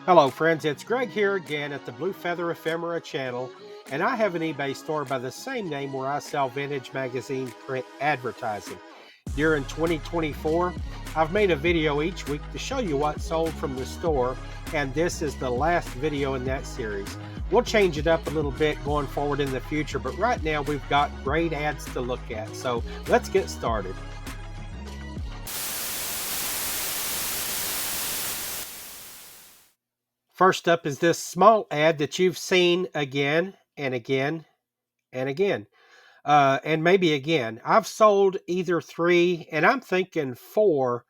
Hello friends, it's Greg here again at the Blue Feather Ephemera channel, and I have an eBay store by the same name where I sell vintage magazine print advertising. During 2024, I've made a video each week to show you what sold from the store, and this is the last video in that series. We'll change it up a little bit going forward in the future, but right now we've got great ads to look at, so let's get started. First up is this small ad that you've seen again and again and again, and maybe again. I've sold either 3, and I'm thinking 4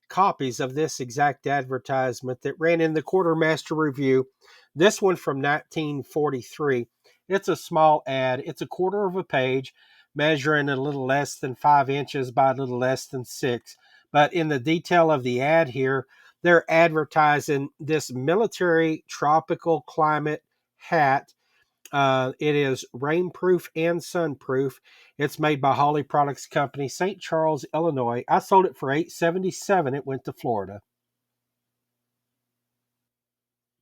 copies of this exact advertisement that ran in the Quartermaster Review. This one from 1943. It's a small ad. It's a quarter of a page, measuring a little less than 5 inches by a little less than 6. But in the detail of the ad here, they're advertising this military tropical climate hat. It is rainproof and sunproof. It's made by Holly Products Company, St. Charles, Illinois. I sold it for $8.77. It went to Florida.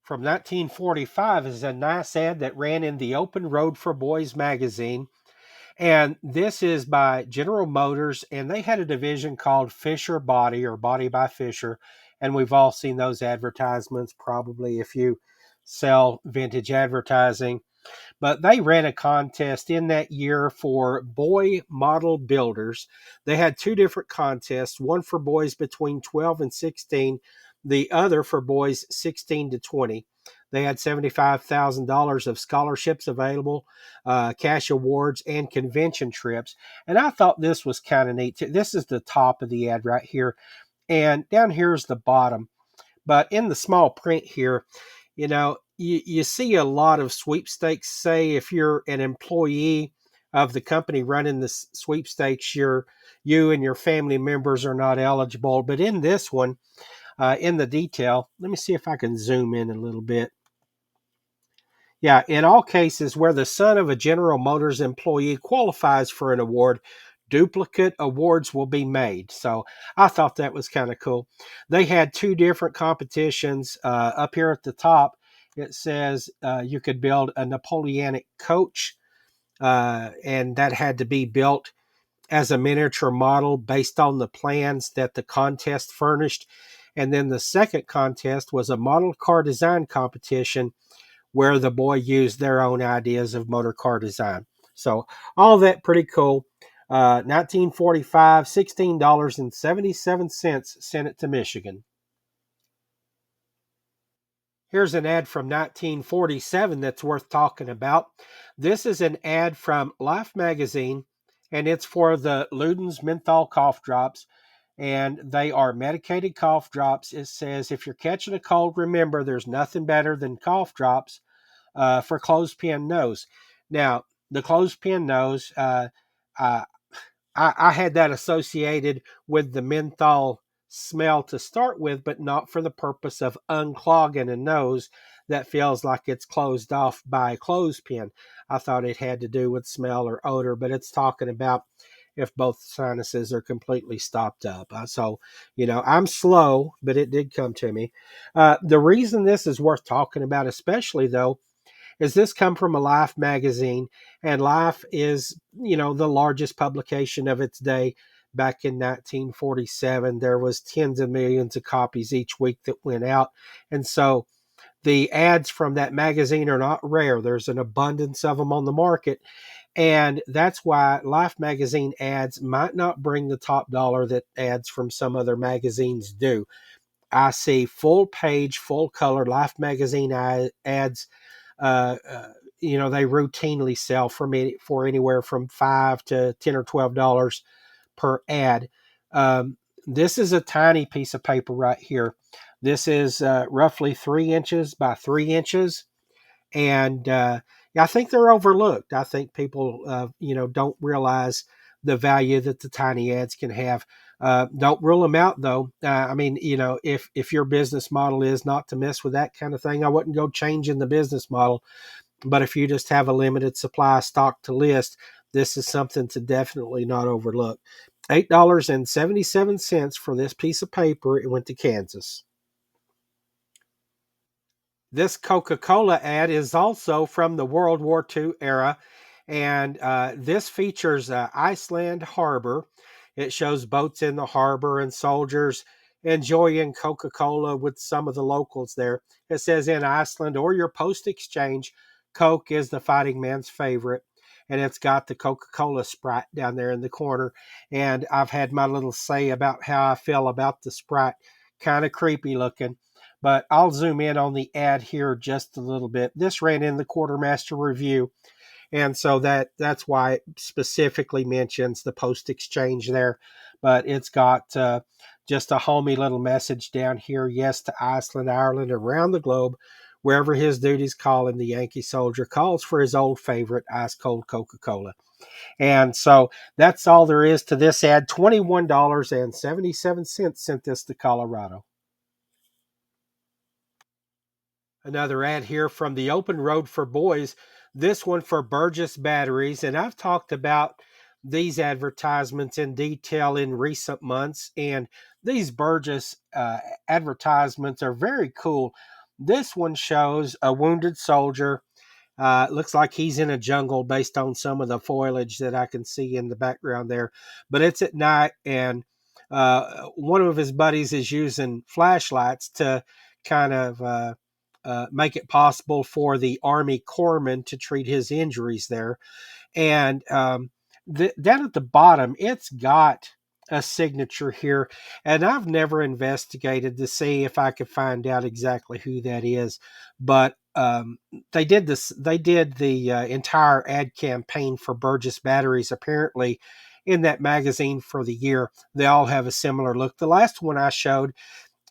From 1945 is a nice ad that ran in the Open Road for Boys magazine. And this is by General Motors, and they had a division called Fisher Body, or Body by Fisher. And we've all seen those advertisements probably if you sell vintage advertising. But they ran a contest in that year for boy model builders. They had 2 different contests, one for boys between 12 and 16, the other for boys 16 to 20. They had $75,000 of scholarships available, cash awards, and convention trips. And I thought this was kind of neat. This is the top of the ad right here. And down here is the bottom. But in the small print here, you see a lot of sweepstakes. Say if you're an employee of the company running the sweepstakes, you and your family members are not eligible. But in this one, in the detail, let me see if I can zoom in a little bit. Yeah, in all cases where the son of a General Motors employee qualifies for an award, duplicate awards will be made. So I thought that was kind of cool. They had 2 different competitions. Up here at the top, it says you could build a Napoleonic coach, and that had to be built as a miniature model based on the plans that the contest furnished. And then the second contest was a model car design competition where the boy used their own ideas of motor car design. So all that pretty cool. 1945, $16.77 sent it to Michigan. Here's an ad from 1947 that's worth talking about. This is an ad from Life magazine, and it's for the Luden's menthol cough drops, and they are medicated cough drops. It says, if you're catching a cold, remember there's nothing better than cough drops for clothespin nose. Now, the clothespin nose, uh, I had that associated with the menthol smell to start with, but not for the purpose of unclogging a nose that feels like it's closed off by a clothespin. I thought it had to do with smell or odor, but it's talking about if both sinuses are completely stopped up. I'm slow, but it did come to me. The reason this is worth talking about, especially though, is this come from a Life magazine, and Life is, the largest publication of its day. Back in 1947, there was tens of millions of copies each week that went out. And so the ads from that magazine are not rare. There's an abundance of them on the market. And that's why Life magazine ads might not bring the top dollar that ads from some other magazines do. I see full page, full color Life magazine ads. They routinely sell for anywhere from $5 to $10 or $12 per ad. This is a tiny piece of paper right here. This is roughly 3 inches by 3 inches, and I think they're overlooked. I think people, don't realize the value that the tiny ads can have. Don't rule them out, though. If your business model is not to mess with that kind of thing, I wouldn't go changing the business model. But if you just have a limited supply stock to list, this is something to definitely not overlook. $8.77 for this piece of paper. It went to Kansas. This Coca-Cola ad is also from the World War II era, and this features Iceland Harbor. It shows boats in the harbor and soldiers enjoying Coca-Cola with some of the locals there. It says in Iceland or your post exchange, Coke is the fighting man's favorite. And it's got the Coca-Cola Sprite down there in the corner. And I've had my little say about how I feel about the Sprite. Kind of creepy looking, but I'll zoom in on the ad here just a little bit. This ran in the Quartermaster Review, and so that's why it specifically mentions the post exchange there. But it's got just a homey little message down here. Yes to Iceland, Ireland, around the globe. Wherever his duties call him, the Yankee soldier calls for his old favorite ice cold Coca-Cola. And so that's all there is to this ad. $21.77 sent this to Colorado. Another ad here from the Open Road for Boys, this one for Burgess batteries. And I've talked about these advertisements in detail in recent months. And these Burgess advertisements are very cool. This one shows a wounded soldier. Looks like he's in a jungle based on some of the foliage that I can see in the background there. But it's at night, and one of his buddies is using flashlights to kind of make it possible for the Army corpsman to treat his injuries there. And down at the bottom, it's got a signature here, and I've never investigated to see if I could find out exactly who that is. But they did this. They did the entire ad campaign for Burgess batteries apparently in that magazine for the year. They all have a similar look. The last one I showed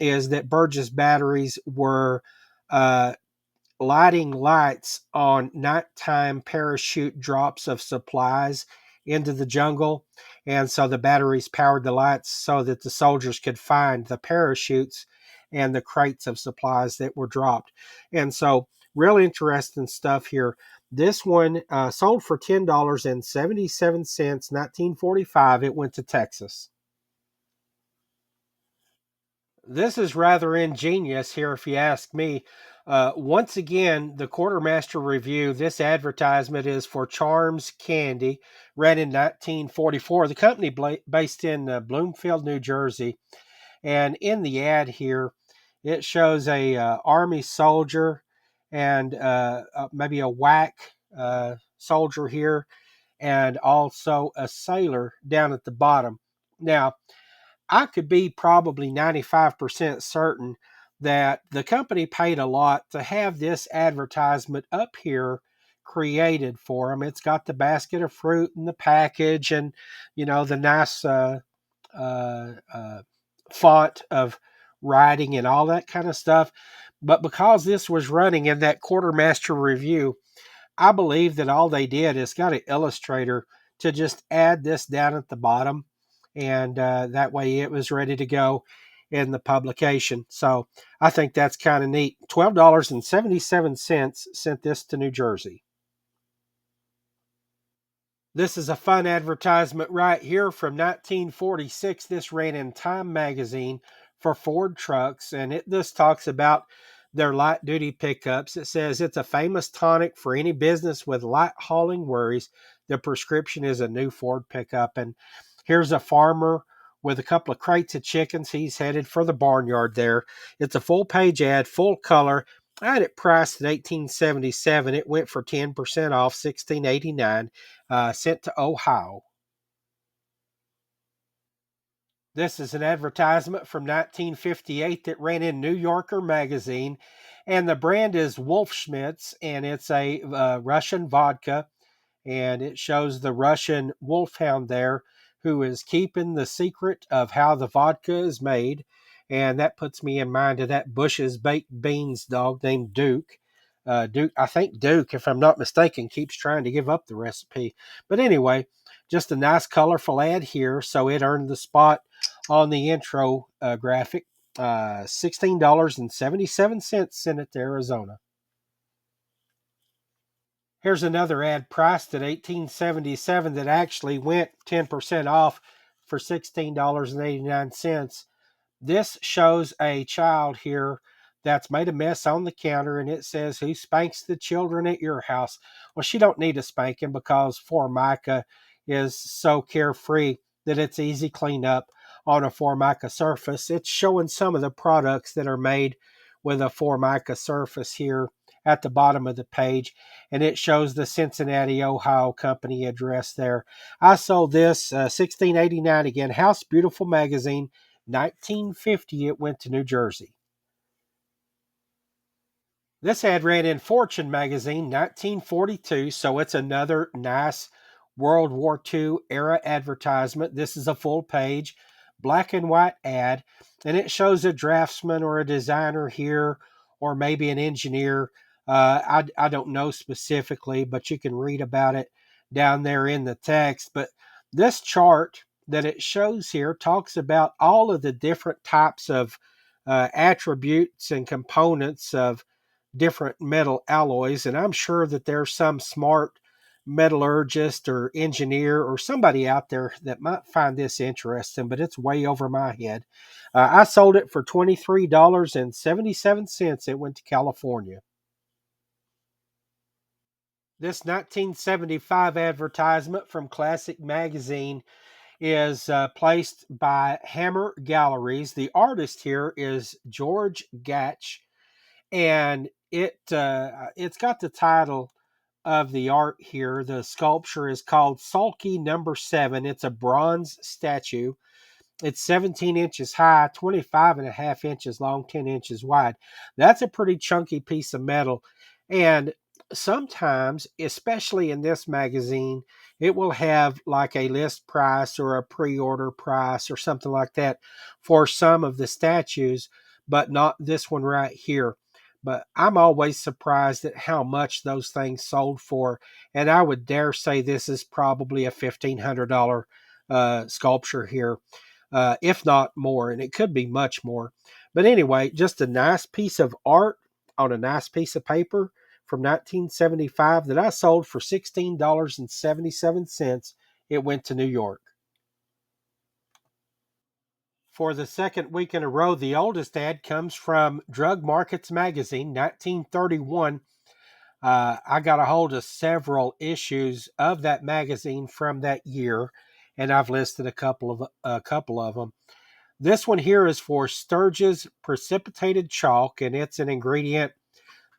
is that Burgess batteries were uh, lighting lights on nighttime parachute drops of supplies into the jungle. And so the batteries powered the lights so that the soldiers could find the parachutes and the crates of supplies that were dropped. And so, real interesting stuff here. This one sold for $10.77, 1945. It went to Texas. This is rather ingenious here, if you ask me. Once again, the Quartermaster Review, this advertisement is for Charms Candy, ran in 1944. The company based in Bloomfield, New Jersey. And in the ad here, it shows a Army soldier and maybe a WAC soldier here, and also a sailor down at the bottom. Now, I could be probably 95% certain that the company paid a lot to have this advertisement up here created for them. It's got the basket of fruit and the package and, the nice uh, uh, font of writing and all that kind of stuff. But because this was running in that Quartermaster Review, I believe that all they did is got an illustrator to just add this down at the bottom, and that way it was ready to go in the publication. So I think that's kind of neat. $12.77 sent this to New Jersey. This is a fun advertisement right here from 1946. This ran in Time magazine for Ford trucks, and this talks about their light duty pickups. It says it's a famous tonic for any business with light hauling worries. The prescription is a new Ford pickup. And here's a farmer with a couple of crates of chickens. He's headed for the barnyard there. It's a full page ad, full color. I had it priced at 1877. It went for 10% off, 1689, sent to Ohio. This is an advertisement from 1958 that ran in New Yorker magazine, and the brand is Wolfschmidt's, and it's a Russian vodka, and it shows the Russian wolfhound there who is keeping the secret of how the vodka is made. And that puts me in mind of that Bush's Baked Beans dog named Duke. Duke, I think Duke, if I'm not mistaken, keeps trying to give up the recipe. But anyway, just a nice colorful ad here. So it earned the spot on the intro graphic. $16.77 sent it to Arizona. Here's another ad priced at $18.77 that actually went 10% off for $16.89. This shows a child here that's made a mess on the counter, and it says, "Who spanks the children at your house?" Well, she don't need a spanking because Formica is so carefree that it's easy clean up on a Formica surface. It's showing some of the products that are made with a Formica surface here at the bottom of the page, and it shows the Cincinnati, Ohio company address there. I sold this $16.89 again. House Beautiful magazine, 1950. It went to New Jersey. This ad ran in Fortune magazine, 1942, so it's another nice World War II era advertisement. This is a full page, black and white ad, and it shows a draftsman or a designer here, or maybe an engineer. I don't know specifically, but you can read about it down there in the text. But this chart that it shows here talks about all of the different types of attributes and components of different metal alloys. And I'm sure that there's some smart metallurgist or engineer or somebody out there that might find this interesting, but it's way over my head. I sold it for $23.77. It went to California. This 1975 advertisement from Classic Magazine is placed by Hammer Galleries. The artist here is George Gatch, and it's got the title of the art here. The sculpture is called Sulky Number 7. It's a bronze statue. It's 17 inches high, 25 and a half inches long, 10 inches wide. That's a pretty chunky piece of metal. And sometimes, especially in this magazine, it will have like a list price or a pre-order price or something like that for some of the statues, but not this one right here. But I'm always surprised at how much those things sold for. And I would dare say this is probably a $1,500 sculpture here, if not more, and it could be much more. But anyway, just a nice piece of art on a nice piece of paper from 1975 that I sold for $16.77. It went to New York. For the second week in a row, the oldest ad comes from Drug Markets Magazine, 1931. I got a hold of several issues of that magazine from that year, and I've listed a couple of them. This one here is for Sturges precipitated chalk, and it's an ingredient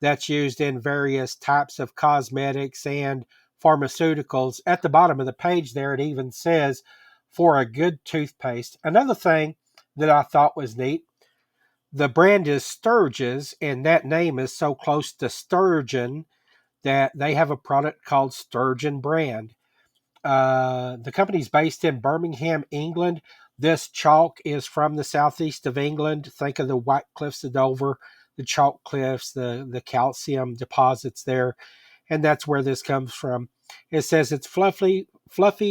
that's used in various types of cosmetics and pharmaceuticals. At the bottom of the page there, it even says for a good toothpaste. Another thing that I thought was neat, the brand is Sturges, and that name is so close to sturgeon that they have a product called Sturgeon brand. The company's based in Birmingham, England. This chalk is from the southeast of England. Think of the White Cliffs of Dover, the chalk cliffs, the calcium deposits there, and that's where this comes from. It says it's fluffy,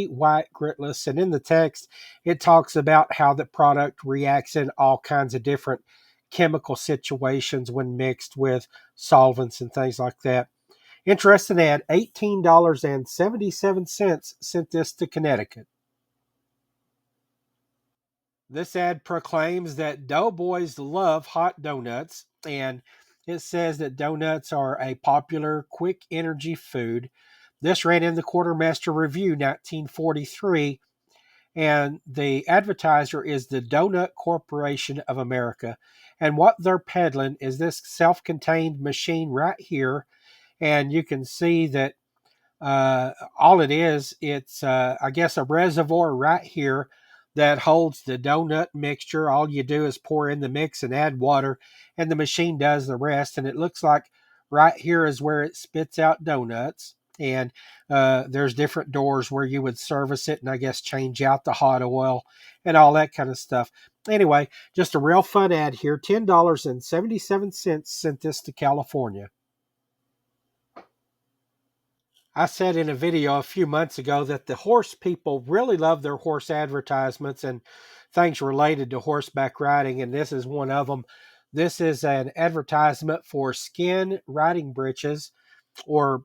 white, gritless, and in the text, it talks about how the product reacts in all kinds of different chemical situations when mixed with solvents and things like that. Interesting ad, $18.77 sent this to Connecticut. This ad proclaims that doughboys love hot donuts, and it says that donuts are a popular quick energy food. This ran in the Quartermaster Review 1943, and the advertiser is the Doughnut Corporation of America. And what they're peddling is this self-contained machine right here, and you can see that all it is, it's I guess a reservoir right here that holds the donut mixture. All you do is pour in the mix and add water, and the machine does the rest. And it looks like right here is where it spits out donuts. And there's different doors where you would service it and I guess change out the hot oil and all that kind of stuff. Anyway, just a real fun ad here. $10.77 sent this to California. I said in a video a few months ago that the horse people really love their horse advertisements and things related to horseback riding, and this is one of them. This is an advertisement for skin riding breeches, or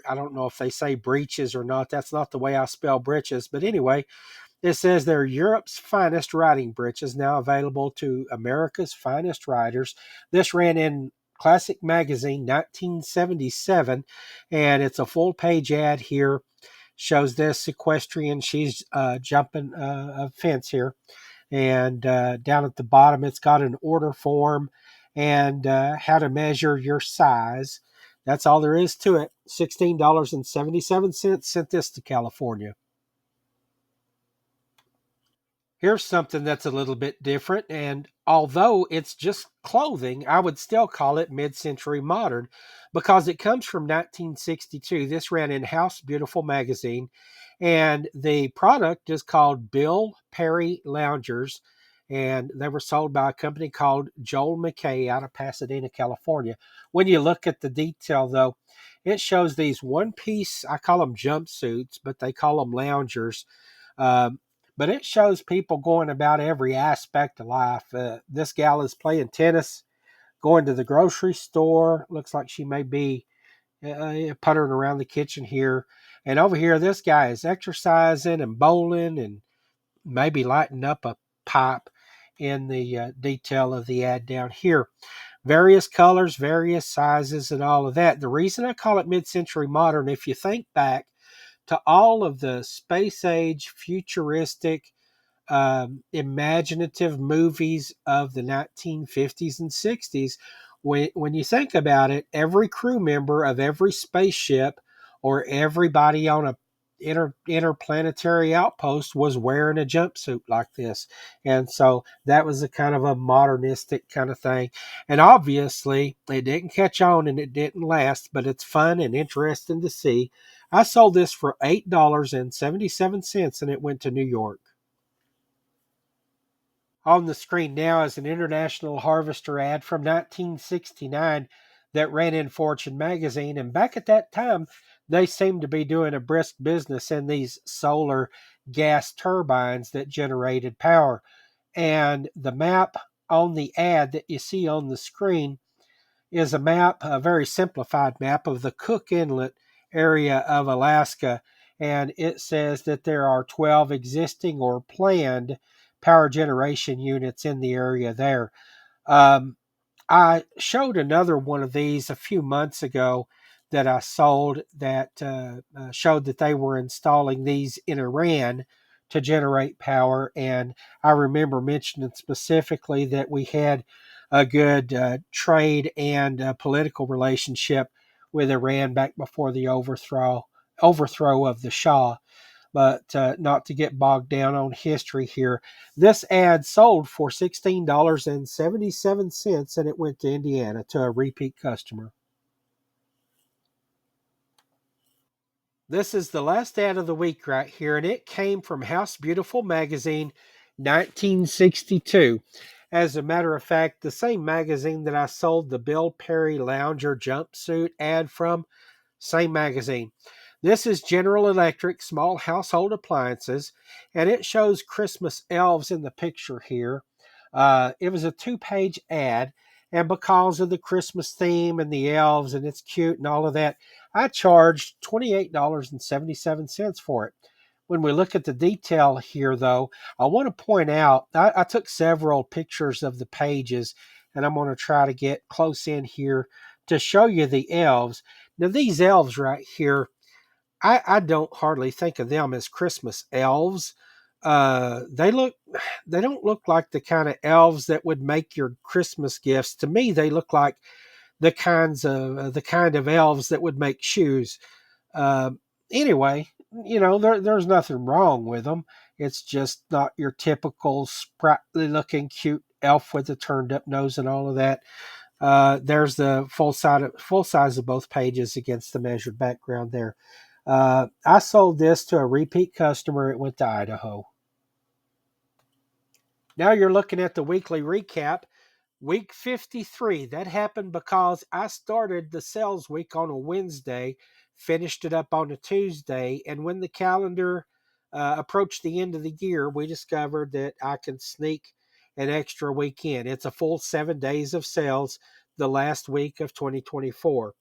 I don't know if they say breeches or not. That's not the way I spell breeches, but anyway, It says they're Europe's finest riding breeches, now available to America's finest riders. This ran in Classic Magazine 1977, and it's a full page ad here. Shows this equestrian. She's jumping a fence here. And down at the bottom, it's got an order form and how to measure your size. That's all there is to it. $16.77 sent this to California. Here's something that's a little bit different, and although it's just clothing, I would still call it mid century modern because it comes from 1962. This ran in House Beautiful magazine, and the product is called Bill Perry Loungers, and they were sold by a company called Joel McKay out of Pasadena, California. When you look at the detail, though, it shows these one piece, I call them jumpsuits, but they call them loungers. Um, but it shows people going about every aspect of life. This gal is playing tennis, going to the grocery store. Looks like she may be puttering around the kitchen here. And over here, this guy is exercising and bowling and maybe lighting up a pipe in the detail of the ad down here. Various colors, various sizes, and all of that. The reason I call it mid century modern, if you think back to all of the space age, futuristic, imaginative movies of the 1950s and 60s. When you think about it, every crew member of every spaceship or everybody on a interplanetary outpost was wearing a jumpsuit like this. And so that was a kind of a modernistic kind of thing. And obviously, it didn't catch on and it didn't last, but it's fun and interesting to see. I sold this for $8.77 and it went to New York. On the screen now is an International Harvester ad from 1969 that ran in Fortune magazine. And back at that time, they seemed to be doing a brisk business in these solar gas turbines that generated power. And the map on the ad that you see on the screen is a map, a very simplified map of the Cook Inlet area of Alaska. And it says that there are 12 existing or planned power generation units in the area there. Um, I showed another one of these a few months ago that I sold that showed that they were installing these in Iran to generate power. And I remember mentioning specifically that we had a good trade and political relationship with Iran back before the overthrow of the Shah. But not to get bogged down on history here. This ad sold for $16.77 and it went to Indiana to a repeat customer. This is the last ad of the week right here, and it came from House Beautiful magazine, 1962. As a matter of fact, the same magazine that I sold the Bill Perry Lounger jumpsuit ad from, same magazine. This is General Electric small household appliances, and it shows Christmas elves in the picture here. It was a two-page ad, and because of the Christmas theme and the elves, and it's cute and all of that, I charged $28.77 for it. When we look at the detail here, though, I want to point out I took several pictures of the pages, and I'm going to try to get close in here to show you the elves. Now, these elves right here, I don't hardly think of them as Christmas elves. They look, they don't look like the kind of elves that would make your Christmas gifts. To me, they look like the kind of elves that would make shoes. Uh, anyway, there's nothing wrong with them. It's just not your typical sprightly looking cute elf with a turned up nose and all of that. There's the full size of both pages against the measured background there. I sold this to a repeat customer. It went to Idaho. Now you're looking at the weekly recap. Week 53, that happened because I started the sales week on a Wednesday, finished it up on a Tuesday, and when the calendar approached the end of the year, we discovered that I can sneak an extra week in. It's a full 7 days of sales the last week of 2024.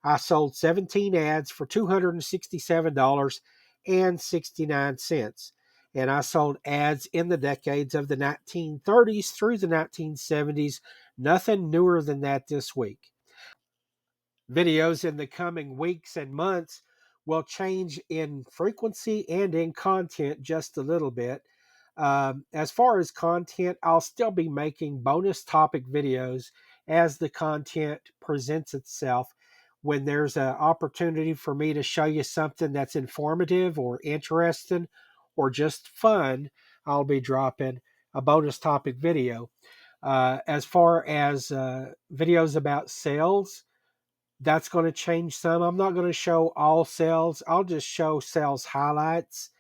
I sold 17 ads for $267.69. and I sold ads in the decades of the 1930s through the 1970s. Nothing newer than that this week. Videos in the coming weeks and months will change in frequency and in content just a little bit. As far as content, I'll still be making bonus topic videos as the content presents itself. When there's an opportunity for me to show you something that's informative or interesting or just fun, I'll be dropping a bonus topic video. As far as videos about sales, that's going to change some. I'm not going to show all sales. I'll just show sales highlights.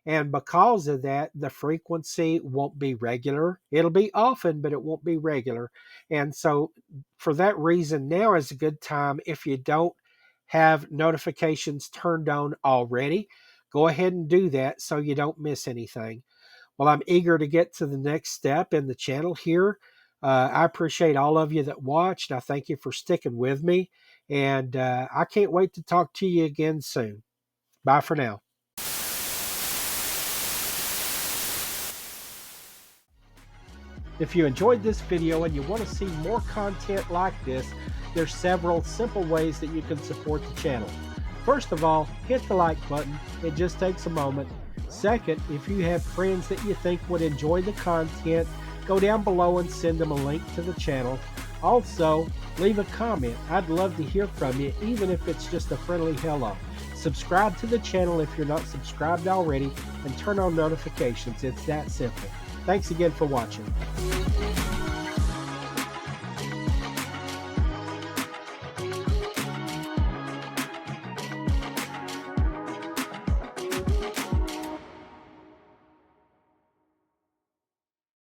And because of that, the frequency won't be regular. It'll be often, but it won't be regular. And so for that reason, now is a good time. If you don't have notifications turned on already, go ahead and do that so you don't miss anything. Well, I'm eager to get to the next step in the channel here. I appreciate all of you that watched. I thank you for sticking with me. And I can't wait to talk to you again soon. Bye for now. If you enjoyed this video and you want to see more content like this, there's several simple ways that you can support the channel. First of all, hit the like button. It just takes a moment. Second, if you have friends that you think would enjoy the content, go down below and send them a link to the channel. Also, leave a comment. I'd love to hear from you, even if it's just a friendly hello. Subscribe to the channel if you're not subscribed already, and turn on notifications. It's that simple. Thanks again for watching.